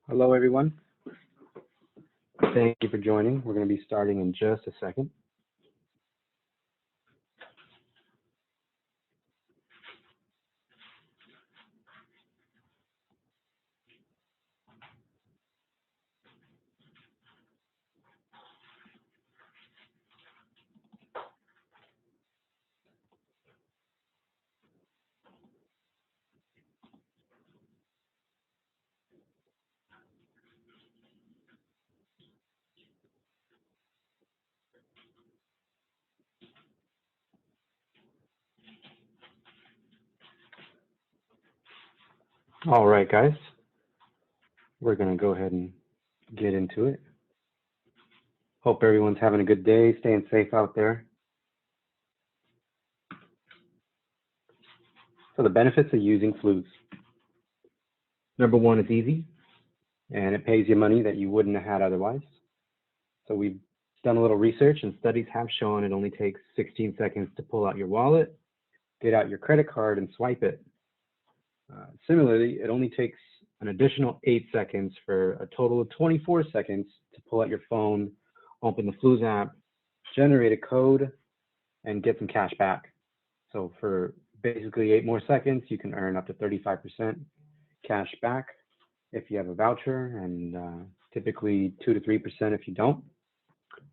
Hello, everyone. Thank you for joining. We're going to be starting in just a second. All right, guys. We're going to go ahead and get into it. Hope everyone's having a good day, staying safe out there. So the benefits of using Fluz. Number one, it's easy, and it pays you money that you wouldn't have had otherwise. So we've done a little research, and studies have shown it only takes 16 seconds to pull out your wallet, get out your credit card, and swipe it. Similarly, it only takes an additional 8 seconds for a total of 24 seconds to pull out your phone, open the Fluz app, generate a code, and get some cash back. So for basically 8 more seconds, you can earn up to 35% cash back if you have a voucher, and typically 2 to 3% if you don't,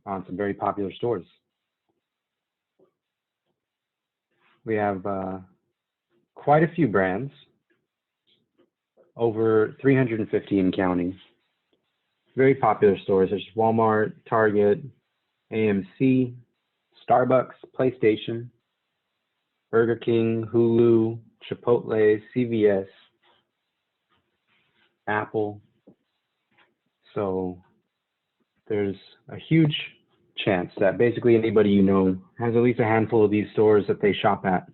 on some very popular stores. We have quite a few brands, over 350 and counting. Very popular stores. There's Walmart, Target, AMC, Starbucks, PlayStation, Burger King, Hulu, Chipotle, CVS, Apple. So there's a huge chance that basically anybody you know has at least a handful of these stores that they shop at.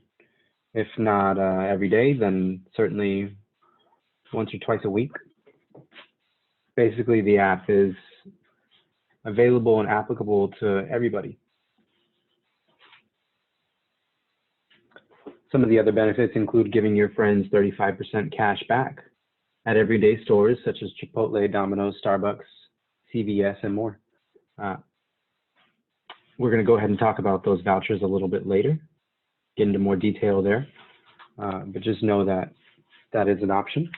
If not every day, then certainly once or twice a week. Basically, the app is available and applicable to everybody. Some of the other benefits include giving your friends 35% cash back at everyday stores such as Chipotle, Domino's, Starbucks, CVS, and more. We're going to go ahead and talk about those vouchers a little bit later, get into more detail there, but just know that that is an option.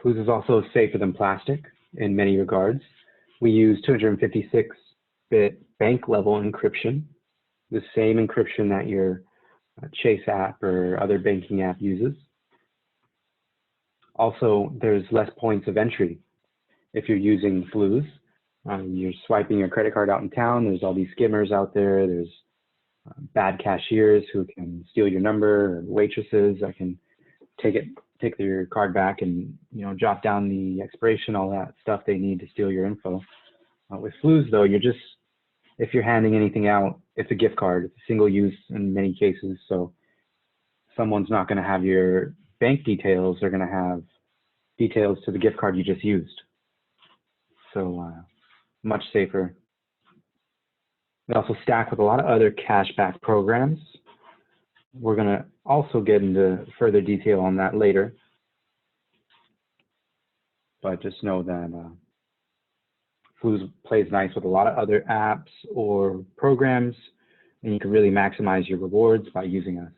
Fluz is also safer than plastic in many regards. We use 256-bit bank level encryption, the same encryption that your Chase app or other banking app uses. Also, there's less points of entry. If you're using Fluz, you're swiping your credit card out in town, there's all these skimmers out there, there's bad cashiers who can steal your number, or waitresses that can take your card back and jot down the expiration, all that stuff they need to steal your info. With Fluz, though, if you're handing anything out, it's a gift card. It's single use in many cases, so someone's not going to have your bank details. They're going to have details to the gift card you just used. So much safer. They also stack with a lot of other cashback programs. We're going to also get into further detail on that later. But just know that Fluz plays nice with a lot of other apps or programs, and you can really maximize your rewards by using us.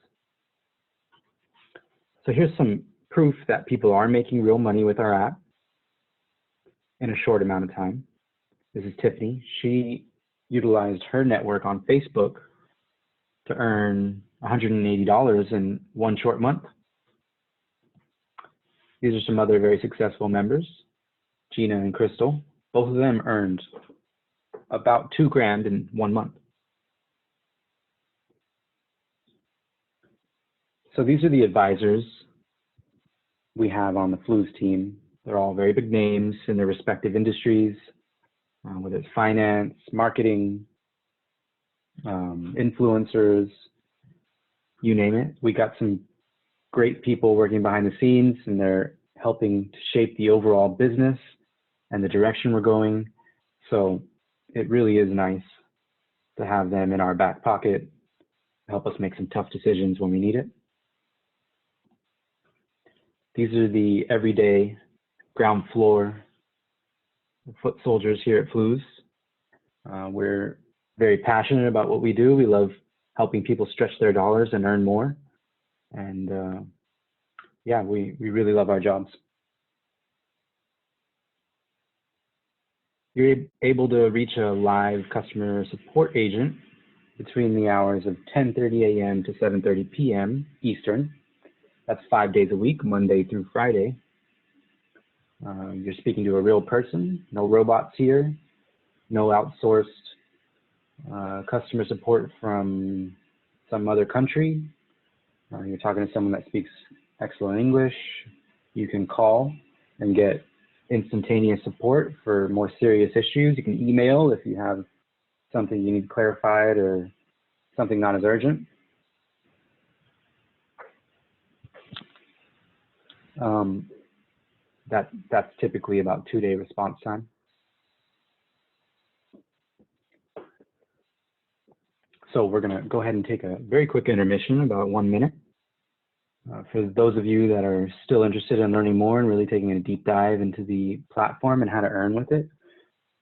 So here's some proof that people are making real money with our app in a short amount of time. This is Tiffany. She utilized her network on Facebook to earn $180 in one short month. These are some other very successful members, Gina and Crystal. Both of them earned about $2,000 in 1 month. So these are the advisors we have on the Fluz team. They're all very big names in their respective industries, whether it's finance, marketing, influencers, you name it. We got some great people working behind the scenes, and they're helping to shape the overall business and the direction we're going. So it really is nice to have them in our back pocket to help us make some tough decisions when we need it. These are the everyday ground floor foot soldiers here at Fluz. We're very passionate about what we do. We love helping people stretch their dollars and earn more. And yeah, we really love our jobs. You're able to reach a live customer support agent between the hours of 10:30 a.m. to 7:30 p.m. Eastern. That's 5 days a week, Monday through Friday. You're speaking to a real person, no robots here, no outsourced customer support from some other country. You're talking to someone that speaks excellent English. You can call and get instantaneous support for more serious issues. You can email if you have something you need clarified or something not as urgent. That's typically about 2-day response time. So we're going to go ahead and take a very quick intermission, about 1 minute. For those of you that are still interested in learning more and really taking a deep dive into the platform and how to earn with it,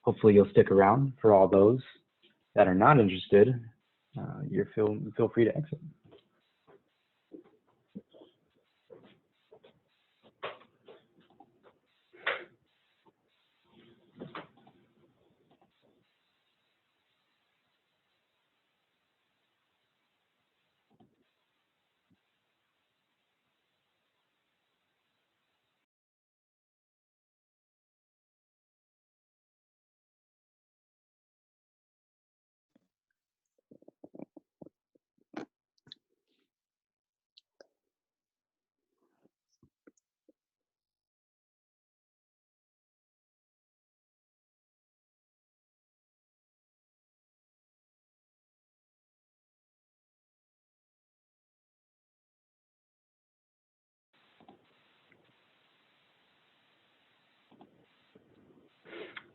hopefully you'll stick around. For all those that are not interested, feel free to exit.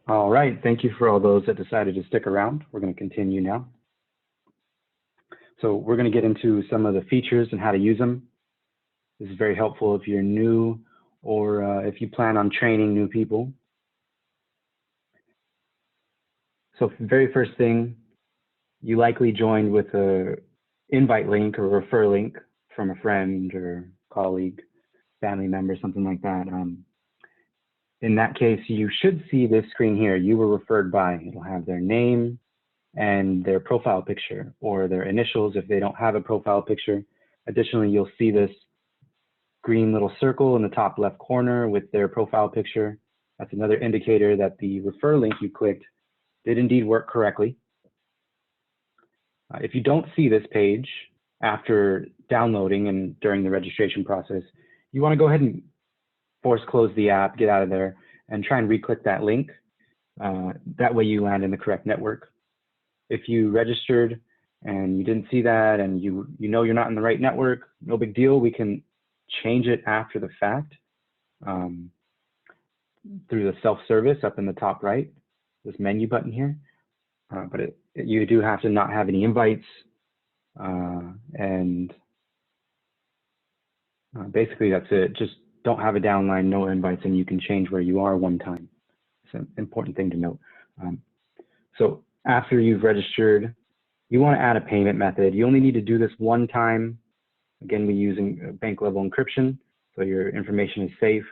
All right, thank you for all those that decided to stick around. We're going to continue now. So we're going to get into some of the features and how to use them. This is very helpful if you're new or if you plan on training new people. So the very first thing, you likely joined with a invite link or refer link from a friend or colleague, family member, something like that. In that case, you should see this screen here. You were referred by. It'll have their name and their profile picture or their initials if they don't have a profile picture. Additionally, you'll see this green little circle in the top left corner with their profile picture. That's another indicator that the refer link you clicked did indeed work correctly. If you don't see this page after downloading and during the registration process, you want to go ahead and force close the app, get out of there, and try and re-click that link. That way you land in the correct network. If you registered and you didn't see that and you know you're not in the right network, no big deal. We can change it after the fact through the self-service up in the top right, this menu button here. But you do have to not have any invites and basically that's it. Just don't have a downline, no invites, and you can change where you are one time. It's an important thing to note. So after you've registered, you want to add a payment method. You only need to do this one time. Again, we're using bank level encryption, so your information is safe.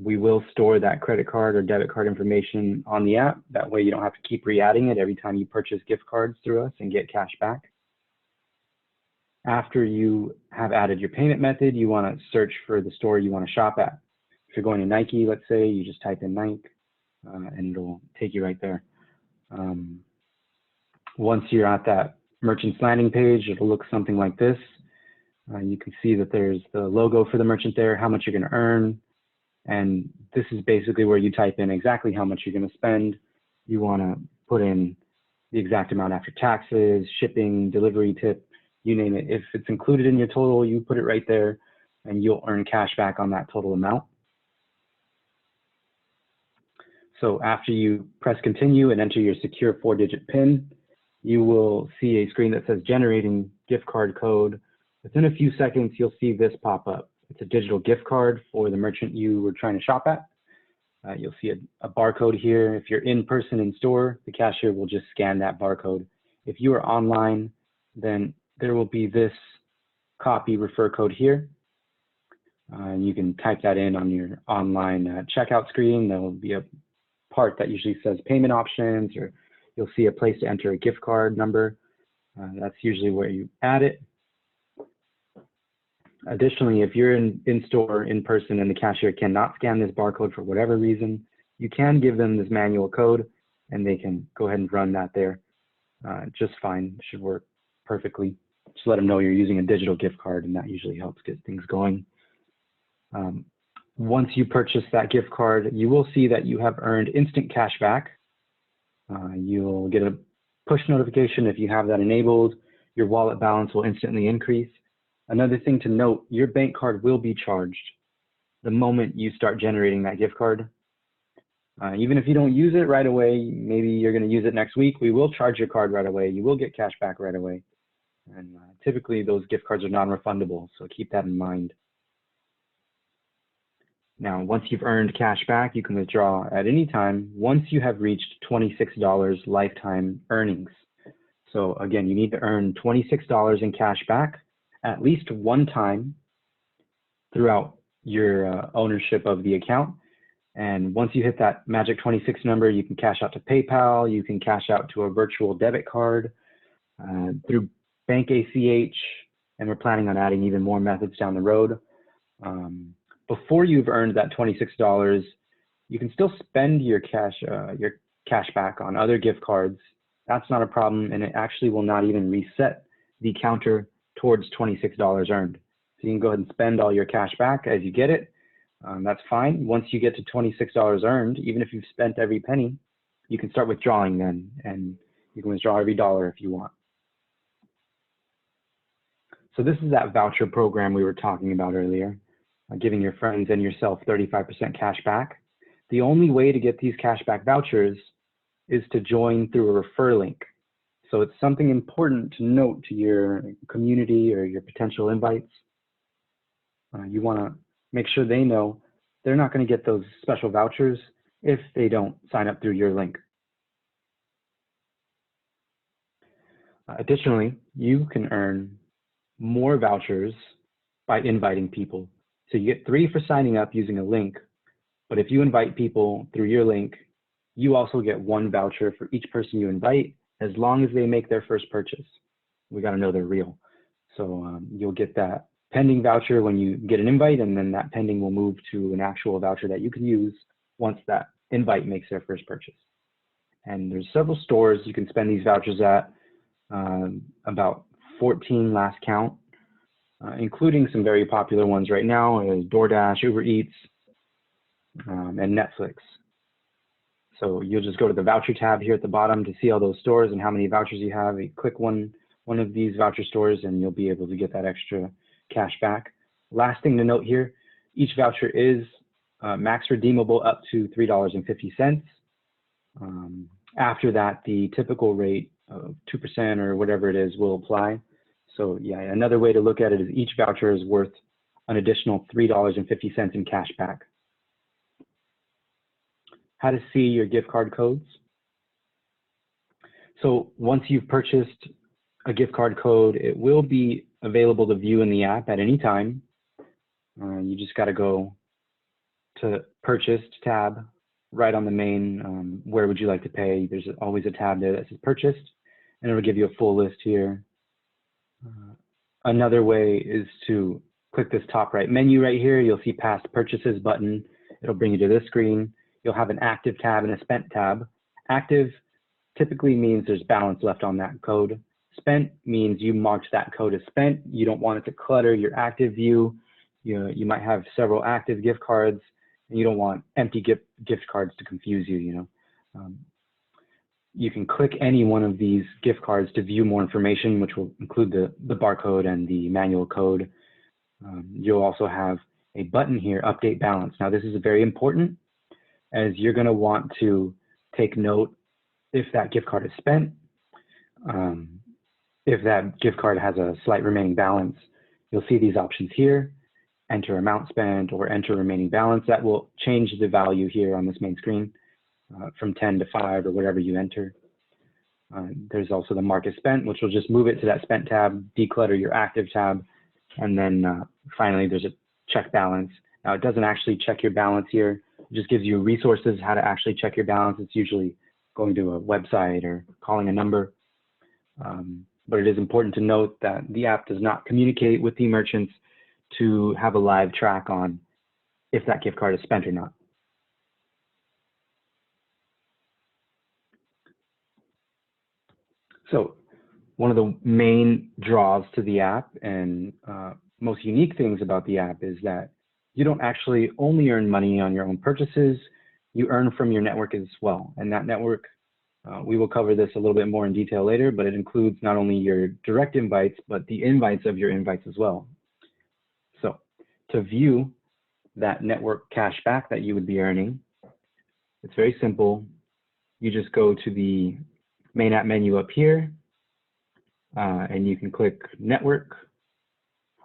We will store that credit card or debit card information on the app. That way you don't have to keep re-adding it every time you purchase gift cards through us and get cash back. After you have added your payment method, you want to search for the store you want to shop at. If you're going to Nike, let's say, you just type in Nike and it'll take you right there. Once you're at that merchant's landing page, it'll look something like this. You can see that there's the logo for the merchant there, how much you're going to earn. And this is basically where you type in exactly how much you're going to spend. You want to put in the exact amount after taxes, shipping, delivery tip, you name it. If it's included in your total, you put it right there and you'll earn cash back on that total amount. So after you press continue and enter your secure 4-digit PIN, you will see a screen that says generating gift card code. Within a few seconds, you'll see this pop up. It's a digital gift card for the merchant you were trying to shop at. You'll see a barcode here. If you're in person in store, the cashier will just scan that barcode. If you are online, then there will be this copy refer code here. And you can type that in on your online checkout screen. There will be a part that usually says payment options, or you'll see a place to enter a gift card number. That's usually where you add it. Additionally, if you're in store in person and the cashier cannot scan this barcode for whatever reason, you can give them this manual code and they can go ahead and run that there just fine. It should work perfectly. Just let them know you're using a digital gift card, and that usually helps get things going. Once you purchase that gift card, you will see that you have earned instant cash back. You'll get a push notification if you have that enabled. Your wallet balance will instantly increase. Another thing to note, your bank card will be charged the moment you start generating that gift card. Even if you don't use it right away, maybe you're going to use it next week, we will charge your card right away. You will get cash back right away. And typically those gift cards are non-refundable, so keep that in mind. Now, once you've earned cash back, you can withdraw at any time once you have reached $26 lifetime earnings. So again, you need to earn $26 in cash back at least one time throughout your ownership of the account. And once you hit that magic 26 number, you can cash out to PayPal, you can cash out to a virtual debit card through Bank ACH, and we're planning on adding even more methods down the road. Before you've earned that $26, you can still spend your cash back on other gift cards. That's not a problem, and it actually will not even reset the counter towards $26 earned. So you can go ahead and spend all your cash back as you get it. That's fine. Once you get to $26 earned, even if you've spent every penny, you can start withdrawing then, and you can withdraw every dollar if you want. So this is that voucher program we were talking about earlier, giving your friends and yourself 35% cash back. The only way to get these cashback vouchers is to join through a refer link. So it's something important to note to your community or your potential invites. You want to make sure they know they're not going to get those special vouchers if they don't sign up through your link. Additionally, you can earn more vouchers by inviting people. So you get 3 for signing up using a link, but if you invite people through your link, you also get 1 voucher for each person you invite, as long as they make their first purchase. We got to know they're real. So you'll get that pending voucher when you get an invite, and then that pending will move to an actual voucher that you can use once that invite makes their first purchase. And there's several stores you can spend these vouchers at, about 14 last count, including some very popular ones right now, DoorDash, Uber Eats, and Netflix. So you'll just go to the voucher tab here at the bottom to see all those stores and how many vouchers you have. You click one of these voucher stores and you'll be able to get that extra cash back. Last thing to note here, each voucher is max redeemable up to $3.50. After that, the typical rate of 2% or whatever it is will apply. So yeah, another way to look at it is each voucher is worth an additional $3.50 in cash back. How to see your gift card codes. So once you've purchased a gift card code, it will be available to view in the app at any time. You just got to go to Purchased tab right on the main, where would you like to pay? There's always a tab there that says Purchased, and it will give you a full list here. Another way is to click this top right menu right here. You'll see Past Purchases button. It'll bring you to this screen. You'll have an active tab and a spent tab. Active typically means there's balance left on that code. Spent means you marked that code as spent. You don't want it to clutter your active view. You might have several active gift cards, and you don't want empty gift cards to confuse you. You can click any one of these gift cards to view more information, which will include the barcode and the manual code. You'll also have a button here, Update Balance. Now this is very important, as you're going to want to take note if that gift card is spent, if that gift card has a slight remaining balance. You'll see these options here, enter amount spent or enter remaining balance. That will change the value here on this main screen from 10 to 5 or whatever you enter. There's also the market spent, which will just move it to that spent tab, declutter your active tab, and then finally there's a check balance. Now it doesn't actually check your balance here. It just gives you resources how to actually check your balance. It's usually going to a website or calling a number. But it is important to note that the app does not communicate with the merchants to have a live track on if that gift card is spent or not. So one of the main draws to the app and most unique things about the app is that you don't actually only earn money on your own purchases, you earn from your network as well. And that network, we will cover this a little bit more in detail later, but it includes not only your direct invites, but the invites of your invites as well. So to view that network cashback that you would be earning, it's very simple. You just go to the main app menu up here, and you can click network,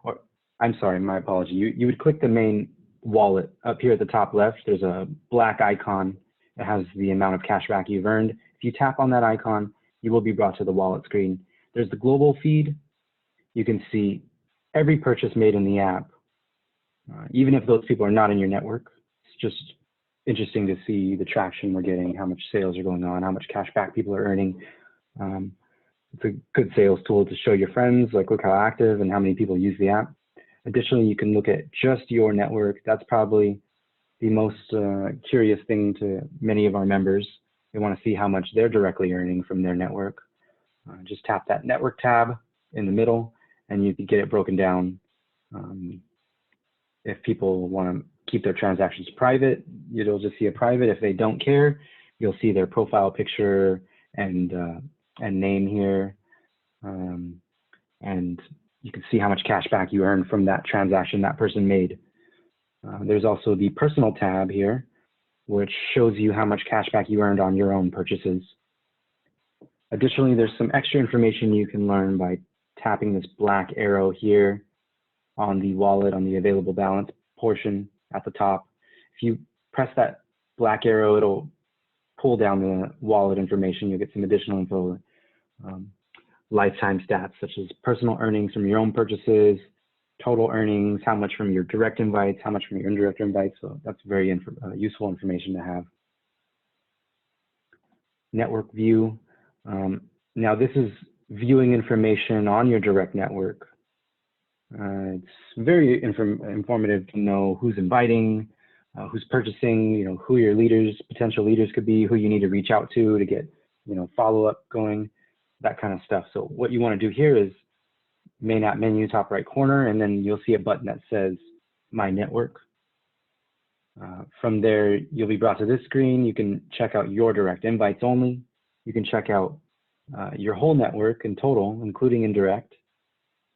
or I'm sorry, my apology. You would click the main wallet up here at the top left. There's a black icon that has the amount of cashback you've earned. If you tap on that icon, you will be brought to the wallet screen. There's the global feed. You can see every purchase made in the app, even if those people are not in your network. It's just interesting to see the traction we're getting, how much sales are going on, how much cashback people are earning. It's a good sales tool to show your friends, like look how active and how many people use the app. Additionally, you can look at just your network. That's probably the most curious thing to many of our members. They want to see how much they're directly earning from their network. Just tap that network tab in the middle and you can get it broken down. If people want to keep their transactions private, you'll just see a private. If they don't care, you'll see their profile picture and name here. And you can see how much cash back you earn from that transaction that person made. There's also the personal tab here, which shows you how much cash back you earned on your own purchases. Additionally, there's some extra information you can learn by tapping this black arrow here on the wallet, on the available balance portion at the top. If you press that black arrow, it'll pull down the wallet information. You'll get some additional info, lifetime stats such as personal earnings from your own purchases, total earnings, how much from your direct invites, how much from your indirect invites. So that's very useful information to have. Network view. Now this is viewing information on your direct network. It's very informative to know who's inviting, who's purchasing, who your leaders, potential leaders could be, who you need to reach out to get, follow-up going, that kind of stuff. So what you want to do here is main app menu, top right corner, and then you'll see a button that says My Network. From there, you'll be brought to this screen. You can check out your direct invites only. You can check out your whole network in total, including indirect.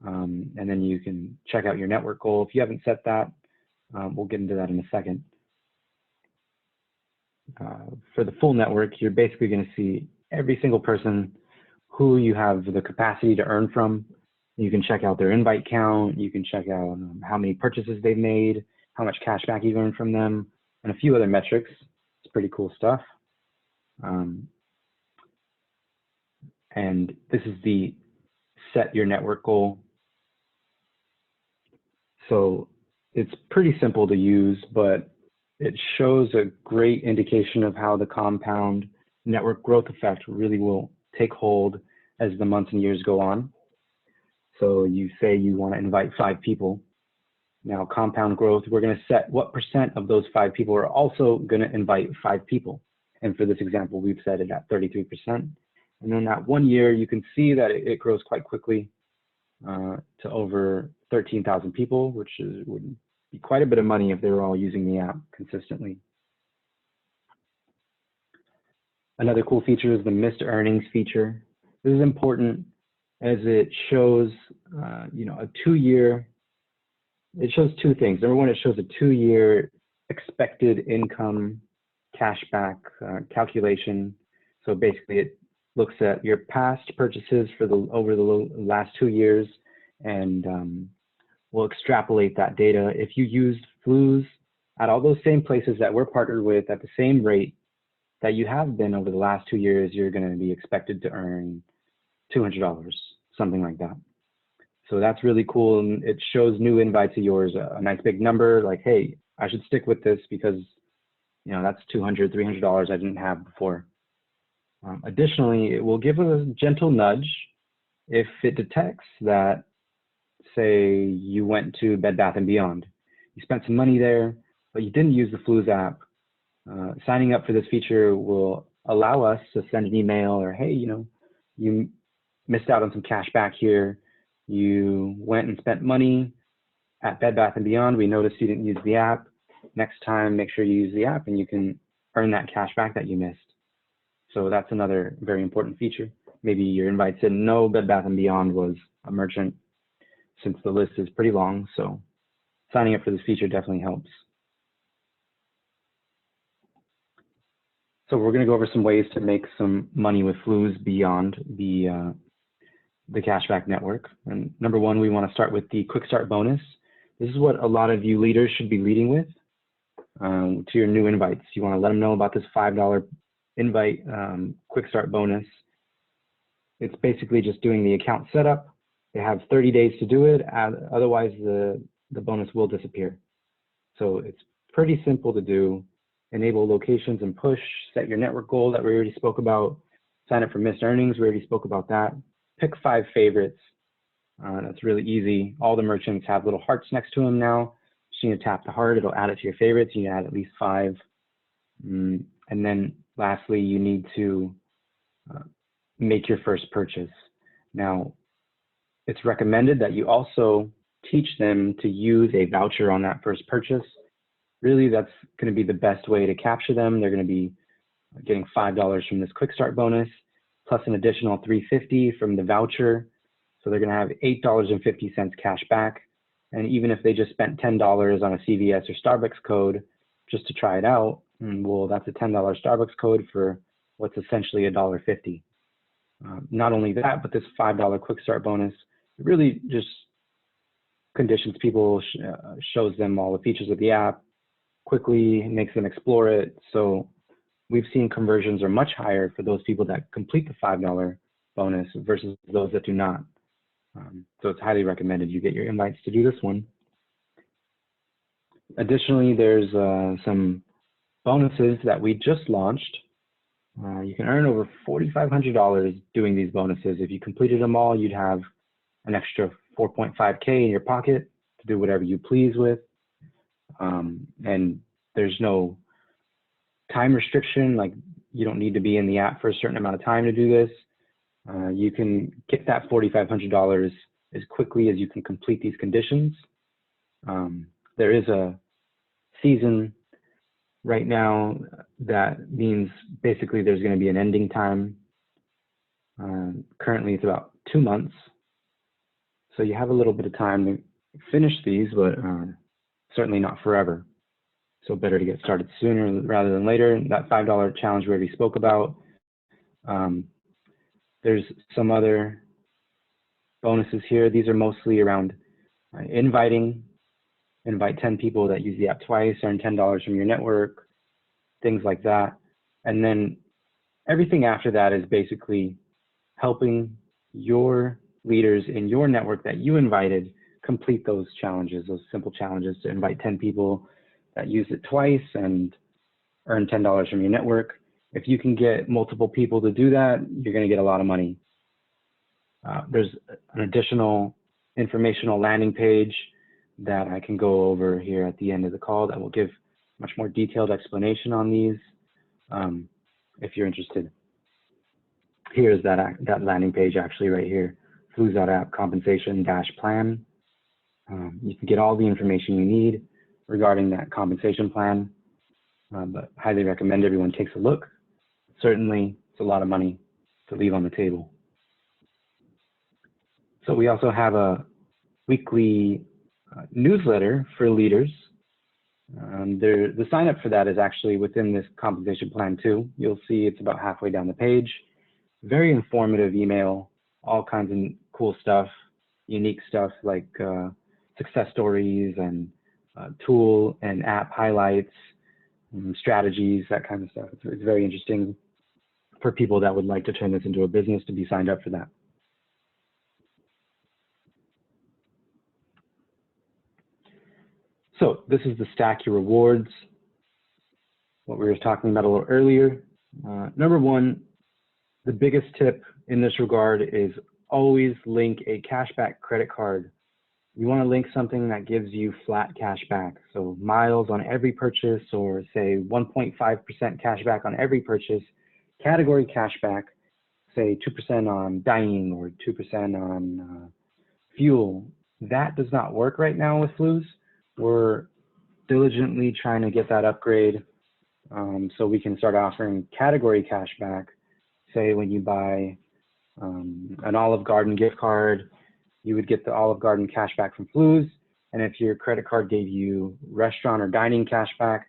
And then you can check out your network goal. If you haven't set that, we'll get into that in a second. For the full network, you're basically going to see every single person who you have the capacity to earn from. You can check out their invite count. You can check out how many purchases they've made, how much cash back you've earned from them, and a few other metrics. It's pretty cool stuff. And this is the set your network goal. So it's pretty simple to use, but it shows a great indication of how the compound network growth effect really will take hold as the months and years go on. So you say you want to invite 5 people. Now compound growth, we're going to set what % of those 5 people are also going to invite 5 people. And for this example, we've set it at 33%. And then that 1 year, you can see that it grows quite quickly to over 13,000 people, which would be quite a bit of money if they were all using the app consistently. Another cool feature is the missed earnings feature. This is important as it shows, a 2-year. It shows 2 things. Number one, it shows a 2-year expected income cashback calculation. So basically, it looks at your past purchases for over the last 2 years and will extrapolate that data. If you used Fluz at all those same places that we're partnered with at the same rate that you have been over the last 2 years, you're going to be expected to earn $200, something like that. So that's really cool, and it shows new invites of yours a nice big number, like, hey, I should stick with this because, you know, that's $200, $300 I didn't have before. Additionally, it will give a gentle nudge if it detects that, say, you went to Bed Bath & Beyond. You spent some money there, but you didn't use the Fluz app. Signing up for this feature will allow us to send an email or, hey, you know, you missed out on some cash back here. You went and spent money at Bed Bath & Beyond. We noticed you didn't use the app. Next time, make sure you use the app and you can earn that cash back that you missed. So that's another very important feature. Maybe your invite said no, Bed Bath & Beyond was a merchant, since the list is pretty long. So signing up for this feature definitely helps. So we're going to go over some ways to make some money with Fluz beyond the cashback network. And number one, we want to start with the quick start bonus. This is what a lot of you leaders should be leading with to your new invites. You want to let them know about this $5 invite quick start bonus. It's basically just doing the account setup. They have 30 days to do it. Otherwise, the bonus will disappear. So it's pretty simple to do. Enable locations and push, set your network goal that we already spoke about, sign up for missed earnings, we already spoke about that. Pick 5 favorites, that's really easy. All the merchants have little hearts next to them now. Just need to tap the heart, it'll add it to your favorites. You add at least 5. And then lastly, you need to make your first purchase. Now, it's recommended that you also teach them to use a voucher on that first purchase. Really, that's going to be the best way to capture them. They're going to be getting $5 from this quick start bonus, plus an additional $3.50 from the voucher. So they're going to have $8.50 cash back. And even if they just spent $10 on a CVS or Starbucks code just to try it out, well, that's a $10 Starbucks code for what's essentially $1.50. Not only that, but this $5 quick start bonus really just conditions people, shows them all the features of the app, quickly makes them explore it. So we've seen conversions are much higher for those people that complete the $5 bonus versus those that do not. So it's highly recommended you get your invites to do this one. Additionally, there's some bonuses that we just launched. You can earn over $4,500 doing these bonuses. If you completed them all, you'd have an extra $4.5K in your pocket to do whatever you please with. And there's no time restriction, like you don't need to be in the app for a certain amount of time to do this. You can get that $4,500 as quickly as you can complete these conditions. There is a season right now that means basically there's going to be an ending time. Currently it's about 2 months. So you have a little bit of time to finish these, but certainly not forever. So better to get started sooner rather than later. That $5 challenge we already spoke about. There's some other bonuses here. These are mostly around inviting. Invite 10 people that use the app twice, earn $10 from your network, things like that. And then everything after that is basically helping your leaders in your network that you invited complete those challenges, those simple challenges to invite 10 people that use it twice and earn $10 from your network. If you can get multiple people to do that, you're going to get a lot of money. There's an additional informational landing page that I can go over here at the end of the call that will give much more detailed explanation on these if you're interested. Here's that landing page actually right here, Fluz.app compensation-plan. You can get all the information you need regarding that compensation plan, but highly recommend everyone takes a look. Certainly, it's a lot of money to leave on the table. So we also have a weekly newsletter for leaders. The sign up for that is actually within this compensation plan too. You'll see it's about halfway down the page. Very informative email, all kinds of cool stuff, unique stuff like success stories and tool and app highlights, strategies, that kind of stuff. It's very interesting for people that would like to turn this into a business to be signed up for that. So this is the stack your rewards, what we were talking about a little earlier. Number one, the biggest tip in this regard is always link a cashback credit card. You want to link something that gives you flat cash back. So miles on every purchase, or say 1.5% cash back on every purchase, category cash back, say 2% on dining or 2% on fuel. That does not work right now with Fluz. We're diligently trying to get that upgrade so we can start offering category cash back. Say when you buy an Olive Garden gift card, you would get the Olive Garden cash back from Fluz. And if your credit card gave you restaurant or dining cash back,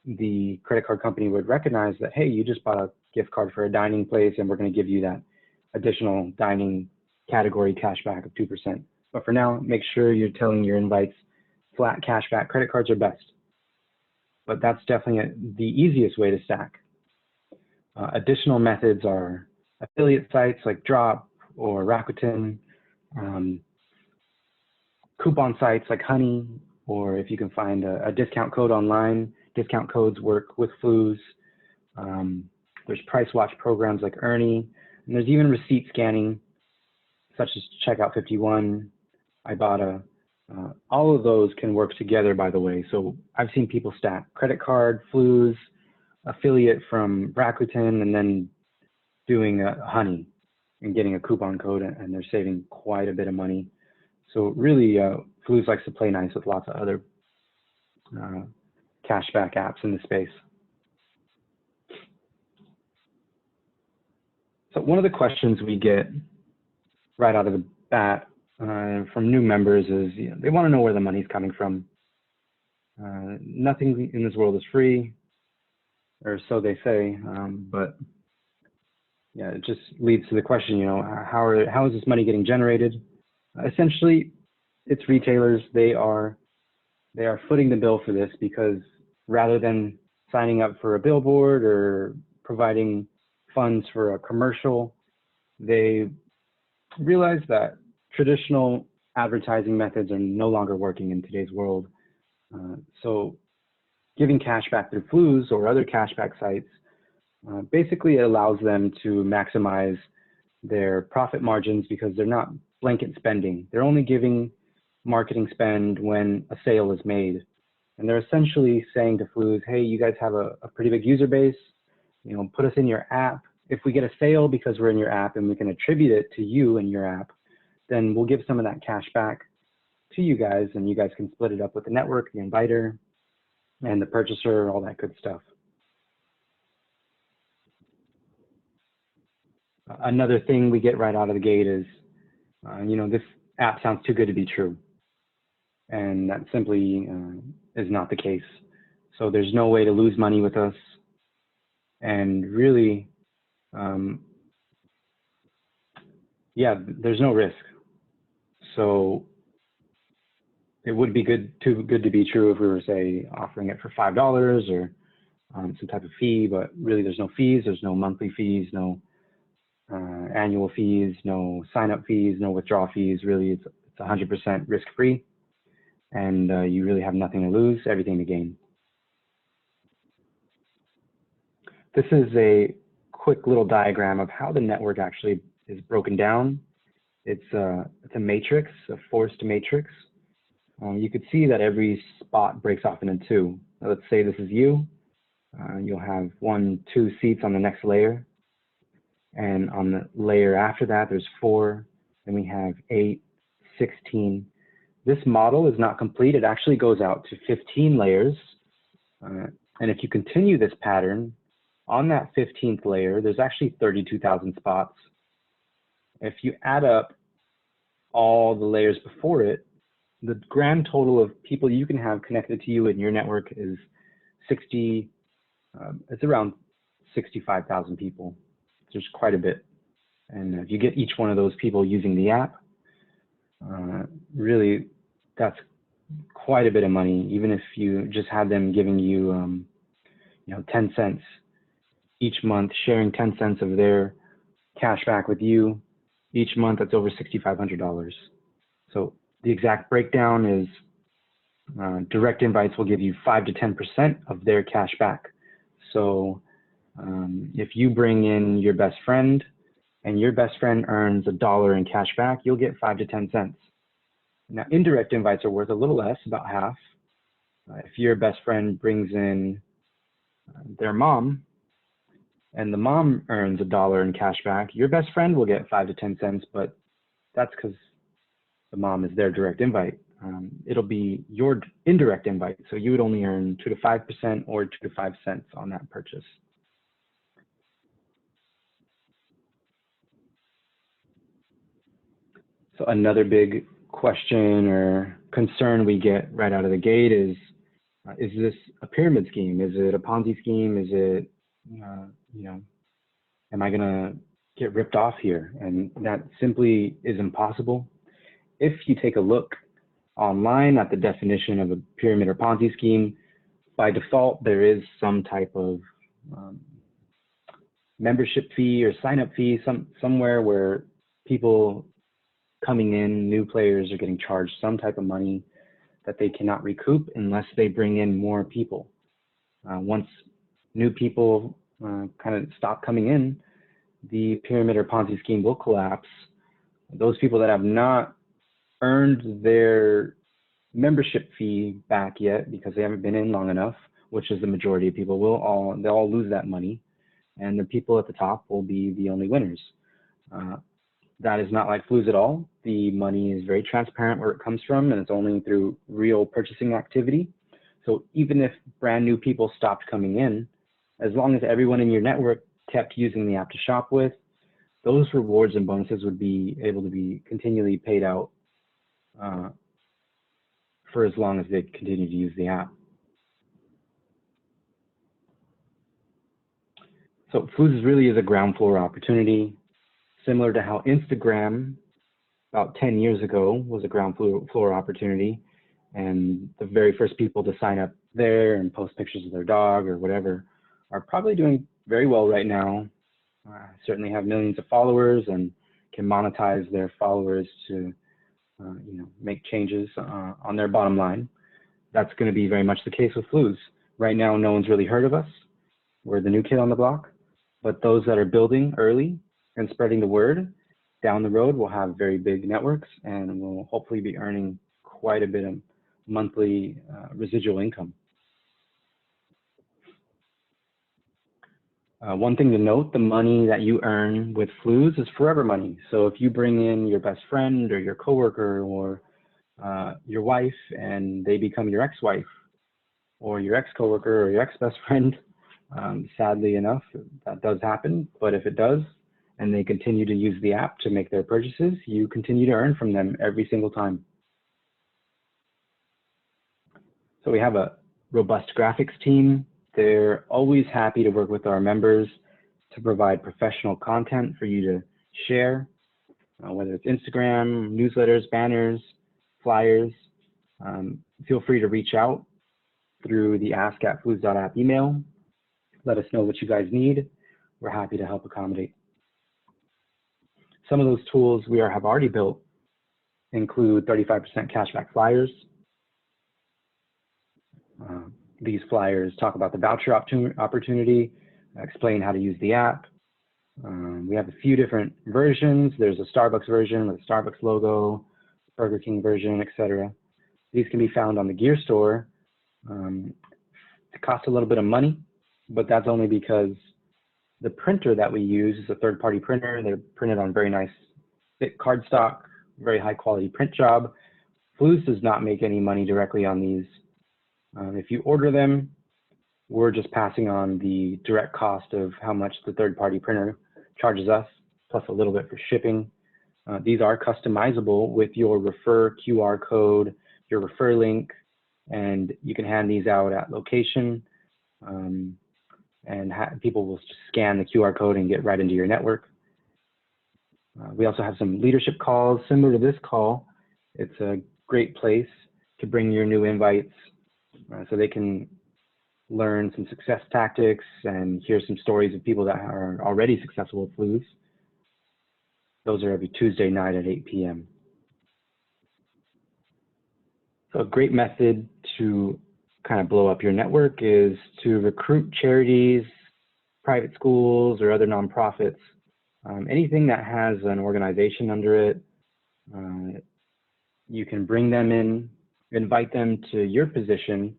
the credit card company would recognize that, hey, you just bought a gift card for a dining place, and we're going to give you that additional dining category cash back of 2%. But for now, make sure you're telling your invites flat cash back. Credit cards are best. But that's definitely the easiest way to stack. Additional methods are affiliate sites like Drop or Rakuten, coupon sites like Honey, or if you can find a discount code online. Discount codes work with Fluz. There's price watch programs like Ernie, and there's even receipt scanning, such as Checkout 51, Ibotta. All of those can work together, by the way. So I've seen people stack credit card, Fluz, affiliate from Rakuten, and then doing Honey and getting a coupon code, and they're saving quite a bit of money. So really, Fluz likes to play nice with lots of other cashback apps in the space. So one of the questions we get right out of the bat from new members is, they want to know where the money's coming from. Nothing in this world is free, or so they say, but yeah, it just leads to the question, how is this money getting generated? Essentially, it's retailers. They are footing the bill for this, because rather than signing up for a billboard or providing funds for a commercial, they realize that traditional advertising methods are no longer working in today's world. So giving cash back through Fluz or other cashback sites, basically it allows them to maximize their profit margins, because they're not blanket spending. They're only giving marketing spend when a sale is made. And they're essentially saying to Fluz, hey, you guys have a pretty big user base, put us in your app. If we get a sale because we're in your app and we can attribute it to you and your app, then we'll give some of that cash back to you guys, and you guys can split it up with the network, the inviter, and the purchaser, all that good stuff. Another thing we get right out of the gate is, this app sounds too good to be true. And that simply is not the case. So there's no way to lose money with us. And really, there's no risk. So it would be too good to be true if we were, say, offering it for $5 or some type of fee, but really there's no fees. There's no monthly fees, no annual fees, no sign-up fees, no withdrawal fees. Really, it's 100% risk-free, and you really have nothing to lose, everything to gain. This is a quick little diagram of how the network actually is broken down. It's a matrix, a forced matrix. You could see that every spot breaks off into two. Now, let's say this is you. You'll have 1, 2 seats on the next layer. And on the layer after that, there's 4. Then we have 8, 16. This model is not complete. It actually goes out to 15 layers. And if you continue this pattern, on that 15th layer, there's actually 32,000 spots. If you add up all the layers before it, the grand total of people you can have connected to you in your network is it's around 65,000 people. There's quite a bit. And if you get each one of those people using the app, really that's quite a bit of money, even if you just had them giving you, 10 cents each month, sharing 10 cents of their cash back with you each month. That's over $6,500. So the exact breakdown is direct invites will give you 5 to 10% of their cash back. So if you bring in your best friend and your best friend earns $1 in cash back, you'll get 5 to 10 cents. Now, indirect invites are worth a little less, about half. If your best friend brings in their mom and the mom earns $1 in cash back, your best friend will get 5 to 10 cents, but that's because the mom is their direct invite. It'll be your indirect invite, so you would only earn 2 to 5% or 2 to 5 cents on that purchase. So another big question or concern we get right out of the gate is this a pyramid scheme? Is it a Ponzi scheme? Is it, am I gonna get ripped off here? And that simply is impossible. If you take a look online at the definition of a pyramid or Ponzi scheme, by default, there is some type of membership fee or sign-up fee, somewhere where people coming in, new players are getting charged some type of money that they cannot recoup unless they bring in more people. Once new people kind of stop coming in, the pyramid or Ponzi scheme will collapse. Those people that have not earned their membership fee back yet because they haven't been in long enough, which is the majority of people, they'll all lose that money, and the people at the top will be the only winners. That is not like Fluz at all. The money is very transparent where it comes from, and it's only through real purchasing activity. So even if brand new people stopped coming in, as long as everyone in your network kept using the app to shop with, those rewards and bonuses would be able to be continually paid out for as long as they continue to use the app. So Fluz really is a ground floor opportunity, similar to how Instagram about 10 years ago was a ground floor opportunity, and the very first people to sign up there and post pictures of their dog or whatever are probably doing very well right now. Certainly have millions of followers and can monetize their followers to make changes on their bottom line. That's going to be very much the case with Fluz. Right now, no one's really heard of us. We're the new kid on the block, but those that are building early and spreading the word down the road will have very big networks and will hopefully be earning quite a bit of monthly residual income. One thing to note, the money that you earn with Fluz is forever money. So if you bring in your best friend or your coworker or your wife and they become your ex-wife or your ex-coworker or your ex-best friend, sadly enough, that does happen. But if it does, and they continue to use the app to make their purchases, you continue to earn from them every single time. So we have a robust graphics team. They're always happy to work with our members to provide professional content for you to share, whether it's Instagram, newsletters, banners, flyers. Feel free to reach out through the ask@fluz.app email. Let us know what you guys need. We're happy to help accommodate. Some of those tools we have already built include 35% cashback flyers. These flyers talk about the voucher opportunity, explain how to use the app. We have a few different versions. There's a Starbucks version with a Starbucks logo, Burger King version, etc. These can be found on the gear store. It costs a little bit of money, but that's only because the printer that we use is a third-party printer. They're printed on very nice thick cardstock, very high-quality print job. Fluz does not make any money directly on these. If you order them, we're just passing on the direct cost of how much the third-party printer charges us, plus a little bit for shipping. These are customizable with your refer QR code, your refer link, and you can hand these out at location. And people will just scan the QR code and get right into your network. We also have some leadership calls similar to this call. It's a great place to bring your new invites so they can learn some success tactics and hear some stories of people that are already successful with Fluz. Those are every Tuesday night at 8 p.m. So a great method to kind of blow up your network is to recruit charities, private schools, or other nonprofits. Anything that has an organization under it, you can bring them in, invite them to your position.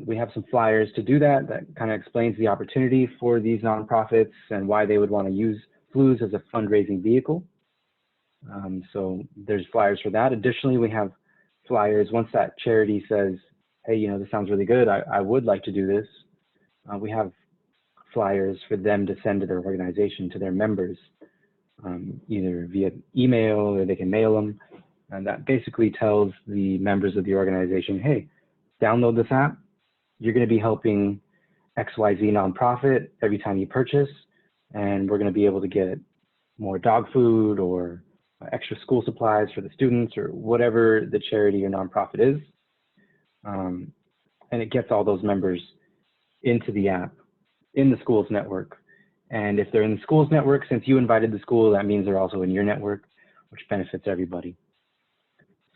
We have some flyers to do that kind of explains the opportunity for these nonprofits and why they would want to use Fluz as a fundraising vehicle. So there's flyers for that. Additionally, we have flyers once that charity says, hey, you know, this sounds really good, I would like to do this. We have flyers for them to send to their organization, to their members, either via email or they can mail them. And that basically tells the members of the organization, hey, download this app. You're going to be helping XYZ nonprofit every time you purchase, and we're going to be able to get more dog food or extra school supplies for the students or whatever the charity or nonprofit is. And it gets all those members into the app in the school's network. And if they're in the school's network, since you invited the school, that means they're also in your network, which benefits everybody.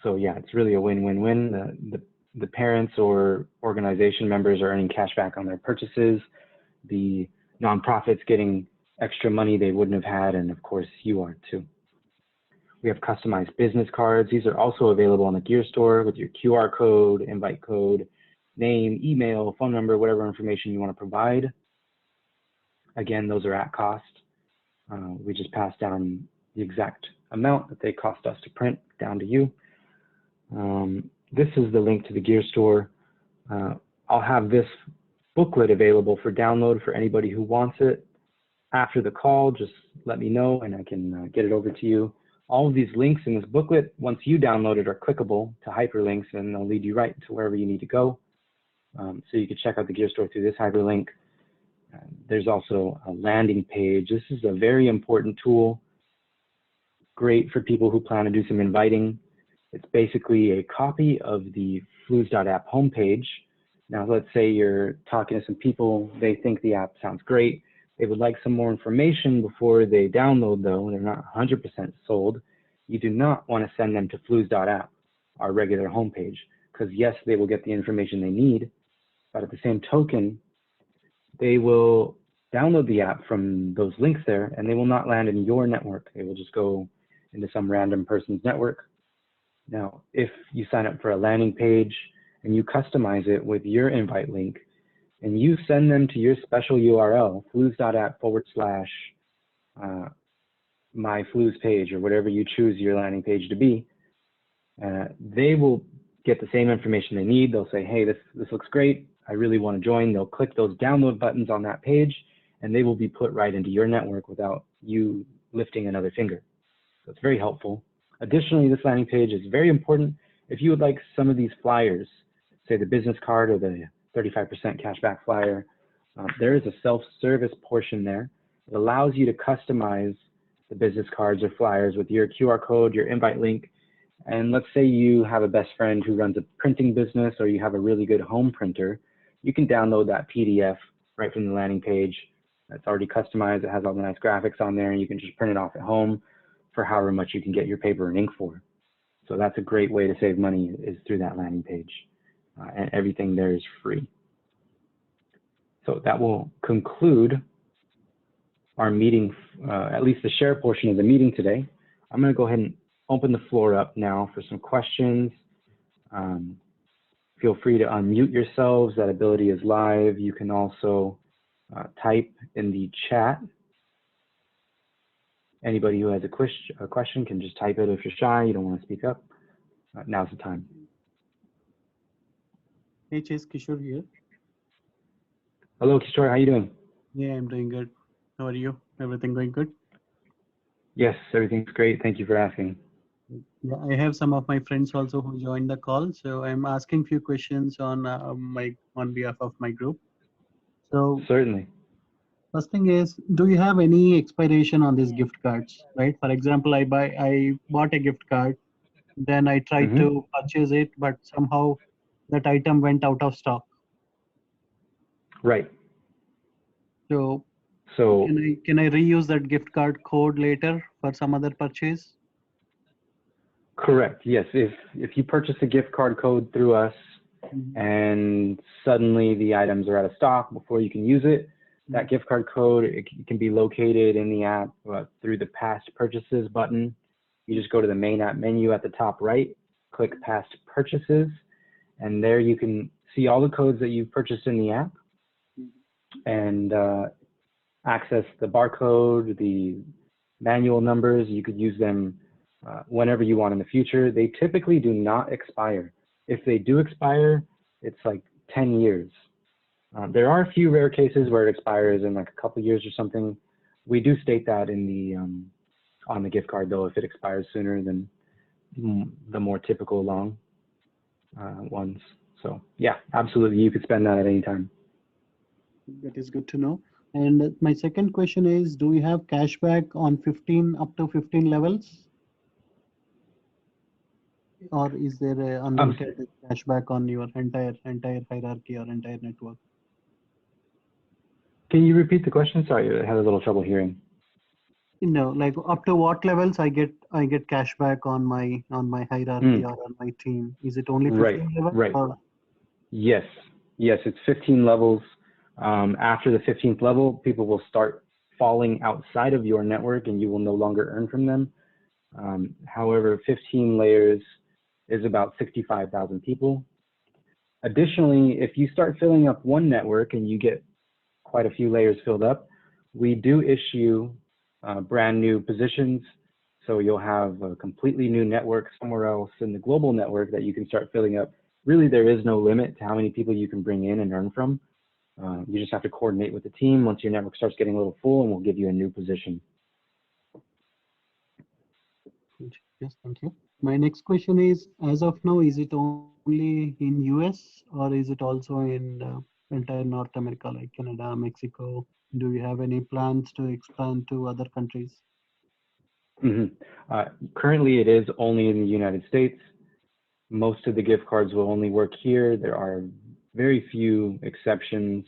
So yeah, it's really a win-win-win. The parents or organization members are earning cash back on their purchases. The nonprofits getting extra money they wouldn't have had, and of course you are too. We have customized business cards. These are also available on the Gear Store with your QR code, invite code, name, email, phone number, whatever information you want to provide. Again, those are at cost. We just pass down the exact amount that they cost us to print down to you. This is the link to the Gear Store. I'll have this booklet available for download for anybody who wants it. After the call, just let me know and I can get it over to you. All of these links in this booklet, once you download it, are clickable to hyperlinks and they'll lead you right to wherever you need to go. So you can check out the Gear Store through this hyperlink. There's also a landing page. This is a very important tool, great for people who plan to do some inviting. It's basically a copy of the Fluz.app homepage. Now, let's say you're talking to some people, they think the app sounds great. They would like some more information before they download though, they're not 100% sold. You do not want to send them to Fluz.app, our regular homepage, because yes, they will get the information they need, but at the same token, they will download the app from those links there and they will not land in your network. They will just go into some random person's network. Now, if you sign up for a landing page and you customize it with your invite link and you send them to your special URL, fluz.app/my Fluz page or whatever you choose your landing page to be, they will get the same information they need. They'll say, hey, this looks great. I really want to join. They'll click those download buttons on that page and they will be put right into your network without you lifting another finger. So it's very helpful. Additionally, this landing page is very important if you would like some of these flyers, say the business card or the 35% cashback flyer. There is a self-service portion there. It allows you to customize the business cards or flyers with your QR code, your invite link. And let's say you have a best friend who runs a printing business or you have a really good home printer. You can download that PDF right from the landing page. It's already customized. It has all the nice graphics on there and you can just print it off at home for however much you can get your paper and ink for. So that's a great way to save money is through that landing page. And everything there is free. So that will conclude our meeting, at least the share portion of the meeting today. I'm going to go ahead and open the floor up now for some questions. Feel free to unmute yourselves. That ability is live. You can also type in the chat. Anybody who has a question can just type it. If you're shy, you don't want to speak up, now's the time. Hey Chase, Kishore here. Hello, Kishore, how are you doing? Yeah, I'm doing good. How are you? Everything going good? Yes, everything's great. Thank you for asking. Yeah, I have some of my friends also who joined the call, so I'm asking few questions on on behalf of my group. So Certainly. first thing is, do you have any expiration on these gift cards? Right? For example, I bought a gift card. Then I tried to purchase it, but somehow that item went out of stock. Right. So So can I reuse that gift card code later for some other purchase? correct. Yes. If you purchase a gift card code through us and suddenly the items are out of stock before you can use it, that gift card code, it can be located in the app through the past purchases button. You just go to the main app menu at the top right, click past purchases, and there you can see all the codes that you've purchased in the app and access the barcode, the manual numbers. You could use them whenever you want in the future. They typically do not expire. If they do expire, it's like 10 years. There are a few rare cases where it expires in like a couple years or something. We do state that in the on the gift card though, if it expires sooner than the more typical long ones. So yeah, absolutely, you could spend that at any time. That is good to know. And my second question is, do we have cashback on 15 up to 15 levels? Or is there a unlimited cashback on your entire hierarchy or entire network? Can you repeat the question? Sorry, I had a little trouble hearing. Like up to what levels I get cashback on my hierarchy or on my team? Is it only 15 levels? Right. Or? Yes, it's 15 levels. After the 15th level, people will start falling outside of your network and you will no longer earn from them. However, 15 layers is about 65,000 people. Additionally, if you start filling up one network and you get quite a few layers filled up, we do issue brand new positions. So you'll have a completely new network somewhere else in the global network that you can start filling up. Really, there is no limit to how many people you can bring in and earn from. You just have to coordinate with the team once your network starts getting a little full, and we'll give you a new position. Yes, thank you. My next question is, as of now, is it only in US or is it also in entire North America, like Canada, Mexico? Do you have any plans to expand to other countries? Currently, it is only in the United States. Most of the gift cards will only work here. There are very few exceptions.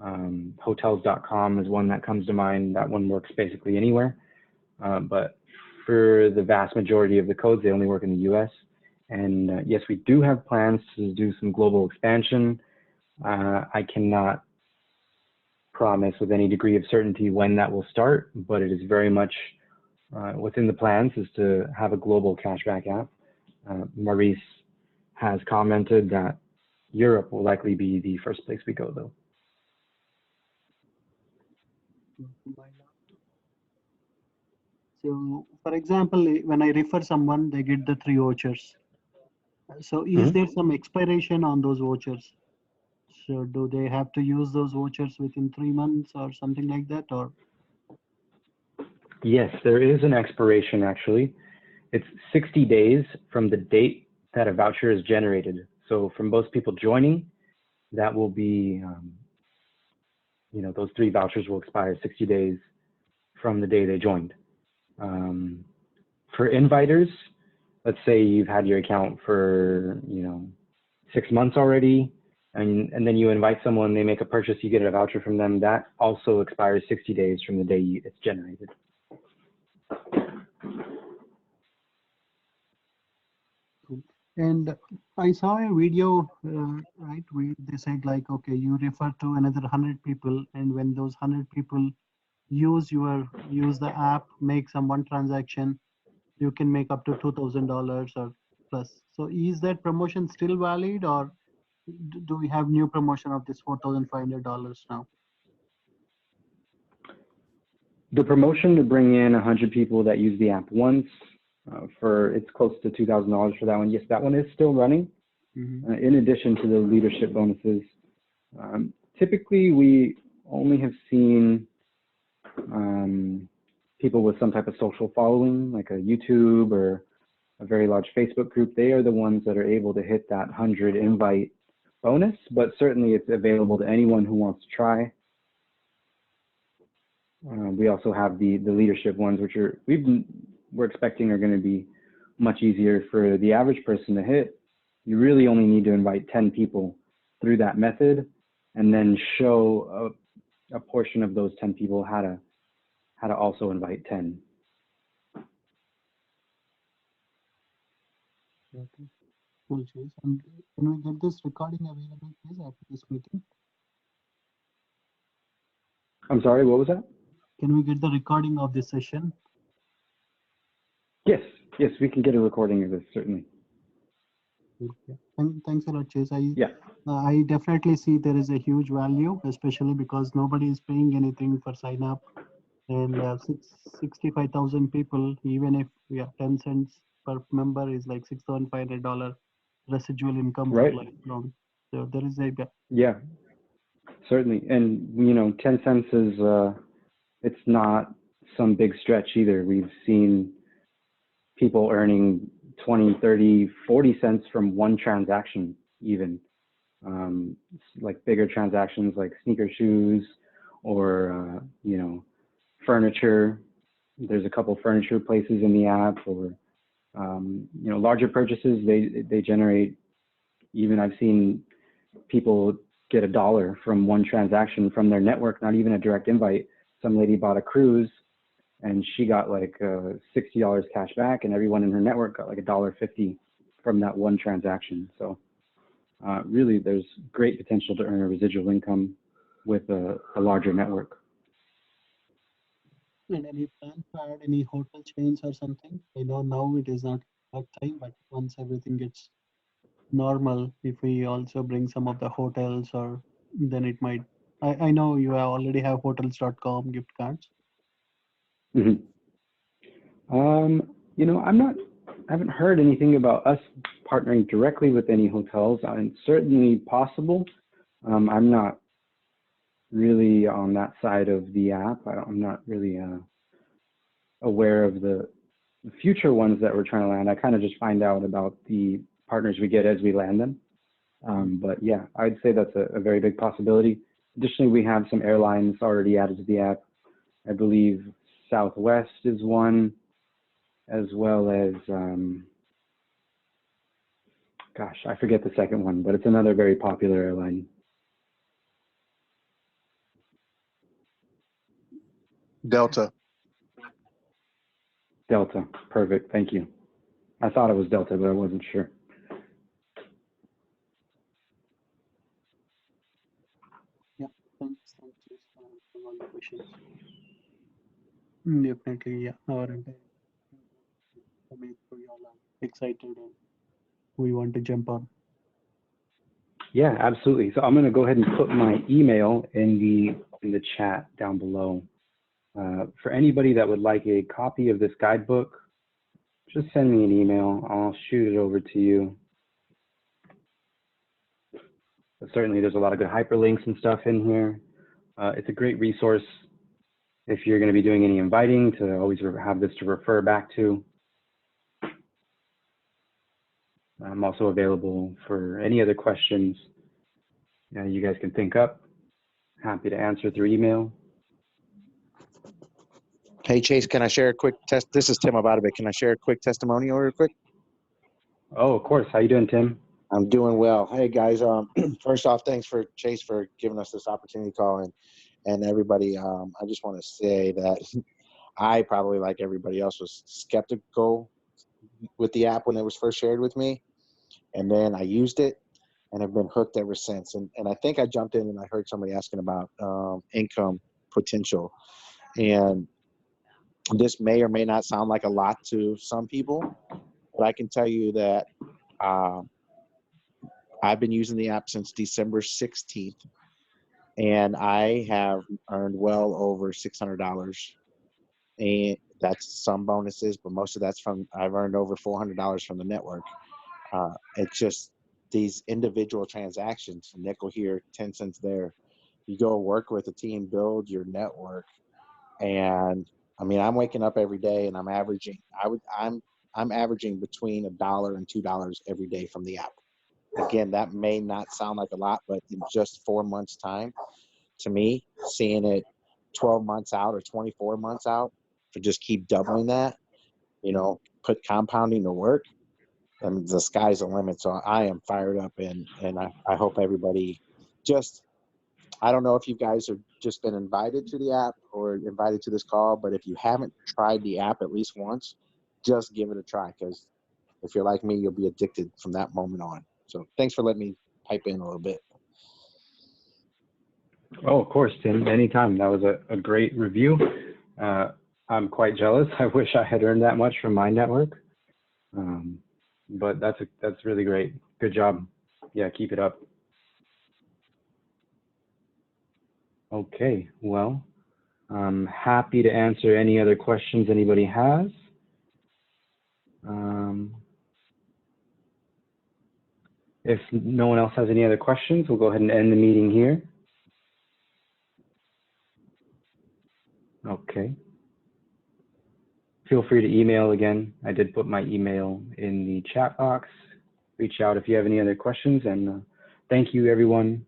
Hotels.com is one that comes to mind. That one works basically anywhere. But for the vast majority of the codes, they only work in the US. And yes, we do have plans to do some global expansion. I cannot promise with any degree of certainty when that will start, but it is very much within the plans is to have a global cashback app. Maurice has commented that Europe will likely be the first place we go, though. So, for example, when I refer someone, they get the 3 vouchers. So, is there some expiration on those vouchers? So, do they have to use those vouchers within 3 months or something like that, or? Yes, there is an expiration actually. It's 60 days from the date that a voucher is generated. So for most people joining, that will be, those 3 vouchers will expire 60 days from the day they joined. For inviters, let's say you've had your account for, 6 months already, and then you invite someone, they make a purchase, you get a voucher from them, that also expires 60 days from the day it's generated. And I saw a video, right? They said like, okay, you refer to another 100 people, and when those 100 people use the app, make some one transaction, you can make up to $2,000 or plus. So is that promotion still valid, or do we have new promotion of this $4,500 now? The promotion to bring in 100 people that use the app once, it's close to $2,000 for that one. Yes, that one is still running. In addition to the leadership bonuses. Typically, we only have seen people with some type of social following, like a YouTube or a very large Facebook group. They are the ones that are able to hit that 100 invite bonus, but certainly it's available to anyone who wants to try. We also have the leadership ones, which we're expecting are going to be much easier for the average person to hit. You really only need to invite 10 people through that method, and then show a portion of those 10 people how to also invite 10. Okay. Cool, Chase. And can we get this recording available, please, after this meeting? I'm sorry, what was that? Can we get the recording of this session? Yes, we can get a recording of this, certainly. Okay. Thanks a lot, Chase. Yeah. I definitely see there is a huge value, especially because nobody is paying anything for sign up, and 65,000 people, even if 10 cents per member is like $6,500 residual income for Right. lifelong. So there is a Yeah, certainly. And, 10 cents is, it's not some big stretch either. We've seen people earning 20, 30, 40 cents from one transaction even. Like bigger transactions like sneaker shoes or, furniture. There's a couple furniture places in the app, or, larger purchases, they generate, even I've seen people get $1 from one transaction from their network, not even a direct invite. Some lady bought a cruise and she got like $60 cash back, and everyone in her network got like $1.50 from that one transaction. So really, there's great potential to earn a residual income with a larger network. And any plan to add any hotel chains or something? I know now it is not that time, but once everything gets normal, if we also bring some of the hotels, or then it might. I know you already have hotels.com gift cards. Mm-hmm. I haven't heard anything about us partnering directly with any hotels. It's certainly possible. I'm not really on that side of the app. I'm not really aware of the future ones that we're trying to land. I kind of just find out about the partners we get as we land them. But yeah, I'd say that's a very big possibility. Additionally, we have some airlines already added to the app. I believe Southwest is one, as well as, gosh, I forget the second one, but it's another very popular airline. Delta. Delta, perfect, thank you. I thought it was Delta, but I wasn't sure. Yeah, thanks for all the questions. Definitely, yeah. Our entire we all are excited and we want to jump on. Yeah, absolutely. So I'm going to go ahead and put my email in the chat down below. For anybody that would like a copy of this guidebook, just send me an email. I'll shoot it over to you. But certainly, there's a lot of good hyperlinks and stuff in here. It's a great resource if you're going to be doing any inviting, to always have this to refer back to. I'm also available for any other questions you guys can think up. Happy to answer through email. Hey, Chase, can I share a quick test? This is Tim about it. Can I share a quick testimonial real quick? Oh, of course. How you doing, Tim? I'm doing well. Hey, guys. First off, thanks for Chase for giving us this opportunity call, and everybody. I just want to say that I probably, like everybody else, was skeptical with the app when it was first shared with me, and then I used it and have been hooked ever since. And I think I jumped in and I heard somebody asking about income potential, and this may or may not sound like a lot to some people, but I can tell you that I've been using the app since December 16th, and I have earned well over $600. And that's some bonuses, but most of that's I've earned over $400 from the network. It's just these individual transactions, nickel here, 10 cents there. You go work with a team, build your network, and I mean, I'm waking up every day and I'm averaging. I'm averaging between $1 and $2 every day from the app. Again, that may not sound like a lot, but in just 4 months' time, to me, seeing it 12 months out or 24 months out, to just keep doubling that, put compounding to work, and the sky's the limit. So I am fired up, and I hope everybody just, I don't know if you guys have just been invited to the app or invited to this call, but if you haven't tried the app at least once, just give it a try, because if you're like me, you'll be addicted from that moment on. So thanks for letting me pipe in a little bit. Oh, of course, Tim, anytime. That was a great review. I'm quite jealous. I wish I had earned that much from my network. But that's really great. Good job. Yeah, keep it up. Okay, well, I'm happy to answer any other questions anybody has. If no one else has any other questions, we'll go ahead and end the meeting here. Okay. Feel free to email again. I did put my email in the chat box. Reach out if you have any other questions. And thank you, everyone,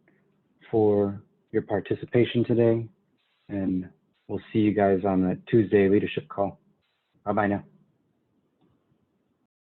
for your participation today. And we'll see you guys on the Tuesday leadership call. Bye-bye now.